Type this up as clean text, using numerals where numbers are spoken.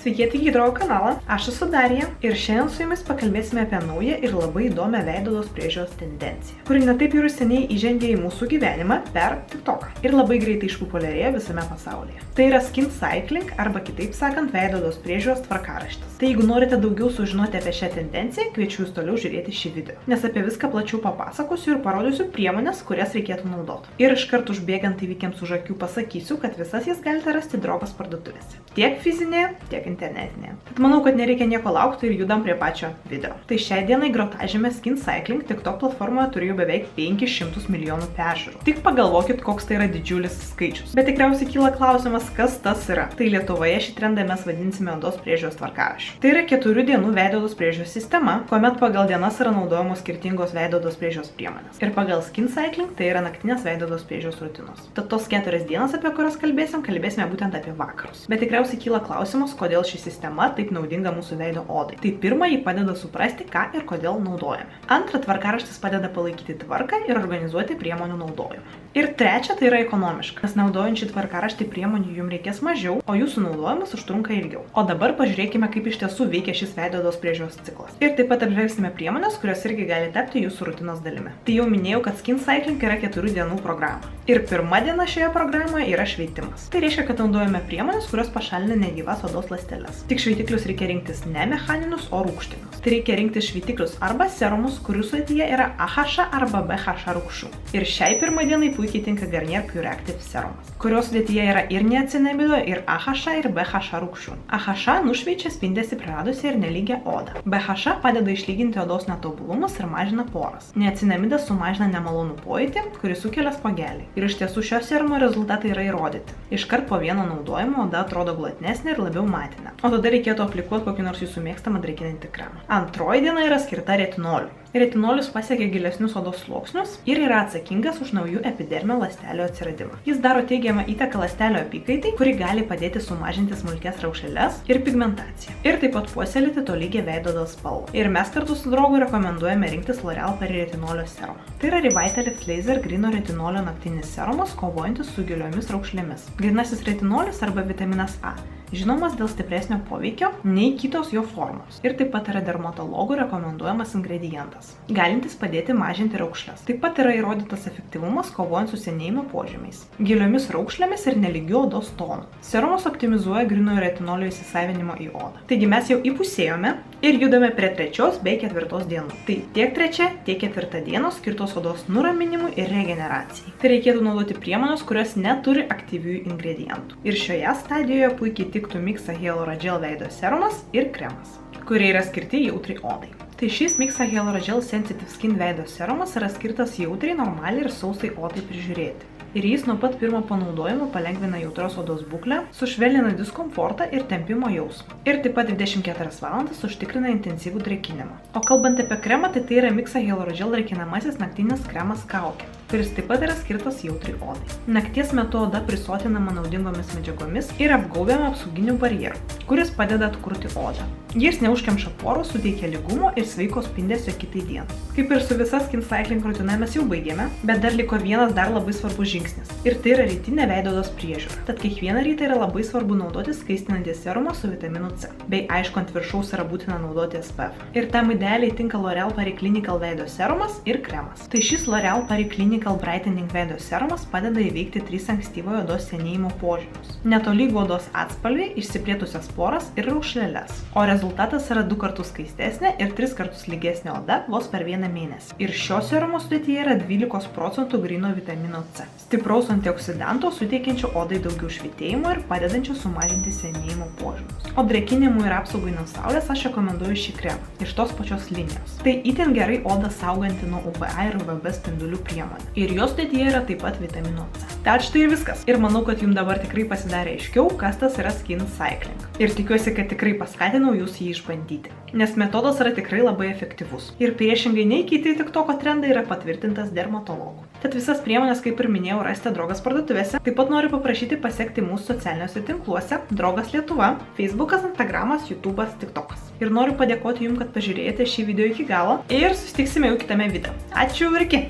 Sveiki atvykę į Drogo kanalą, aš esu Darija ir šiandien su jumis pakalbėsime apie naują ir labai įdomią veido odos priežiūros tendenciją, kuri netaip ir seniai įžengė į mūsų gyvenimą per TikToką ir labai greitai išpopuliarėjo visame pasaulyje. Tai yra skin cycling arba kitaip sakant veido odos priežiūros tvarkaraštis. Tai jeigu norite daugiau sužinoti apie šią tendenciją, kviečiu jūs toliau žiūrėti šį video, nes apie viską plačiau papasakosiu ir parodysiu priemonės, kurias reikėtų naudoti. Ir iškart užbėgant įvykiams už akių pasakysiu, kad visas jas galite rasti Drogos parduotuvėse. Tiek fizinėje, tiek internetinėje. Tad manau, kad nereikia nieko laukti ir judam prie pačio video. Tai šiai dienai grotažymė Skin Cycling TikTok platformoje turi jau beveik 500 milijonų peržiūrų. Tik pagalvokit, koks tai yra didžiulis skaičius. Bet tikriausiai kyla klausimas, kas tas yra. Tai Lietuvoje šį trendą mes vadinsime odos priežiūros tvarkaraščiu. Tai yra 4 dienų veido odos priežiūros sistema, kuomet pagal dienas yra naudojamos skirtingos veido odos priežiūros priemonės. Ir pagal Skin Cycling tai yra naktinės veido odos priežiūros rutinos. Tad tos 4 dienas, apie kurias kalbėsime būtent apie vakarus. Bet tikriausiai kyla klausimas, kodėl ši sistema taip naudinga mūsų veido odai. Tai pirma, ji padeda suprasti, ką ir kodėl naudojame. Antra, tvarkaraštis padeda palaikyti tvarką ir organizuoti priemonių naudojimą. Ir trečia, tai yra ekonomiška, nes naudojant šį tvarkaraštį priemonių jums reikės mažiau, o jūsų naudojimas užtrunka ilgiau. O dabar pažiūrėkime, kaip iš tiesų veikia šis veido odos priežiūros ciklas. Ir taip pat apžvelgsime priemonės, kurios irgi gali tapti jūsų rutinos dalimi. Tai jau minėjau, kad Skin Cycling yra 4 dienų programa. Ir pirma diena šioje programoje yra šveitimas. Tai reiškia, kad naudojame priemonės, kurios pašalina negyvas odos ląsteles. Tik šveitiklius reikia rinktis ne mechaninius, o rūgštinius. Tai reikia rinktis šveitiklius arba serumus, kurių sudėtyje yra AHA arba BHA rūgščių. Ir šiai pirmai dienai puikiai tinka Garnier Pure Active serumas, kurios sudėtyje yra ir niacinamido, ir AHA ir BHA rūgščių. AHA nušveičia spindesį praradusią ir nelygę odą. BHA padeda išlyginti odos netobulumus ir mažina poras. Niacinamidas sumažina nemalonų pojūtį, kuris sukelia spuogelį. Ir iš tiesų šio serumo rezultatai yra įrodyti. Iškart po vieno naudojimo oda atrodo glotnesnė ir labiau matinė. O tada reikėtų aplikuoti kokį nors jūsų mėgstamą drėkinantį kremą. Antroji diena yra skirta retinoliui. Retinolius pasiekia gilesnius odos sluoksnius ir yra atsakingas už naujų epidermio ląstelių atsiradimą. Jis daro teigiamą įtaką ląstelio apykaitai, kuri gali padėti sumažinti smulkias raukšleles ir pigmentaciją. Ir taip pat puoselėti tolygę veido odos spalvą. Ir mes kartu su draugu rekomenduojame rinktis L'Oreal Peri-Retinolio serumą. Tai yra Revitalift Laser Grino retinolio naktinis serumas, kovojantis su giliomis raukšlėmis. Grinasis retinolis arba vitaminas A žinomas dėl stipresnio poveikio nei kitos jo formos. Ir taip pat yra dermatologų rekomenduojamas ingredientas, galintis padėti mažinti raukšles. Taip pat yra įrodytas efektyvumas kovojant su senėjimo požymiais, giliomis raukšlėmis ir nelygiu odos tonu. Serumas optimizuoja grinojo retinolio įsisavinimo į odą. Taigi mes jau įpusėjome ir judame prie 3 bei 4 dienų. Tai tiek 3, tiek 4 dienos skirtos odos nuraminimui ir regeneracijai. Tai reikėtų naudoti priemonės, kurios neturi aktyviųjų ingredientų. Ir šioje stadijoje puikiai tiktų Mixa Hyalurogel veido serumas ir kremas, kurie yra skirti jautrai odai. Tai šis Mixa Hyalurogel Sensitive Skin veido serumas yra skirtas jautriai, normaliai ir sausai odai prižiūrėti. Ir jis nuo pat pirmo panaudojimo palengvina jautros odos būklę, sušvelnina diskomfortą ir tempimo jausmą. Ir taip pat 24 valandas užtikrina intensyvų drėkinimą. O kalbant apie kremą, tai yra Mixa Hyalurogel drėkinamasis naktinis kremas kaukė, kuris taip pat yra skirtas jautrai odai. Nakties metu oda prisotinama naudingomis medžiagomis ir apgaubiama apsauginiu barjeru, kuris padeda atkurti odą. Jis neužkemša porų, suteikia lygumo ir sveiko spindesio kitai dienai. Kaip ir su visa Skin Cycling rutina mes jau baigėme, bet dar liko vienas dar labai svarbus žingsnis. Ir tai yra rytinė veido odos priežiūra. Tad kiekvieną rytą yra labai svarbu naudoti skaistinantį serumą su vitaminu C. Bei aišku, ant viršaus yra būtina naudoti SPF. Ir tam idealiai tinka L'Oreal Peri-Clinical veido serumas ir kremas. Tai šis L'Oreal Peri-Clinical Brightening veido serumas padeda įveikti 3 ankstyvojo odos senėjimo požymius. Netolygų odos atspalvį, išsiplėtusias poras ir raukšleles. O rezultatas yra 2 kartus skaistesnė ir 3 kartus lygesnė oda vos per 1 mėnesį. Ir šio serumo sudėtyje yra 12% gryno vitamino C. Stipraus antioksidanto suteikiančio odai daugiau švytėjimo ir padedančio sumažinti senėjimo požymius. O drėkinimui ir apsaugai nuo saulės aš rekomenduoju šį kremą iš tos pačios linijos. Tai itin gerai odą sauganti nuo UVA ir UVB spindulių priemonė. Ir jos sudėtyje yra taip pat vitamino C. Tai štai ir viskas. Ir manau, kad jums dabar tikrai pasidarė aiškiau, kas tas yra Skin Cycling. Ir tikiuosi, kad tikrai paskatinau jūs jį išbandyti. Nes metodas yra tikrai labai efektyvus. Ir priešingai nei kiti TikToko trendai yra patvirtintas dermatologų. Tad visas priemonės, kaip ir minėjau, rasite Drogos parduotuvėse. Taip pat noriu paprašyti pasiekti mūsų socialiniuose tinkluose Drogas Lietuva, Facebookas, Instagramas, YouTube'as, TikTokas. Ir noriu padėkoti jums, kad pažiūrėjote šį video iki galo ir susitiksime jau kitame video. Ačiū ir iki!